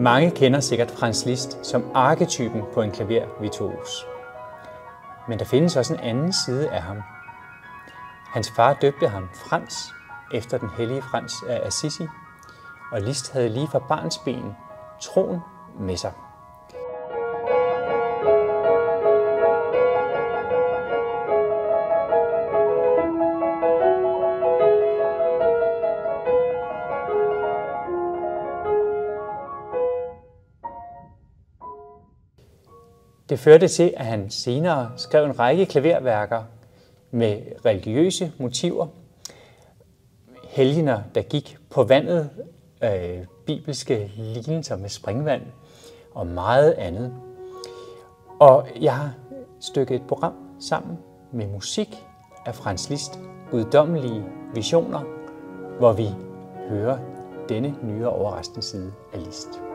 Mange kender sikkert Franz Liszt som arketypen på en klavervirtuos. Men der findes også en anden side af ham. Hans far døbte ham Frans efter den hellige Frans af Assisi, og Liszt havde lige fra barnsben troen med sig. Det førte til, at han senere skrev en række klaverværker med religiøse motiver, helgener, der gik på vandet, bibelske lignelser med springvand og meget andet. Og jeg har stykket et program sammen med musik af Franz Liszt, Guddommelige Visioner, hvor vi hører denne nye overraskende side af Liszt.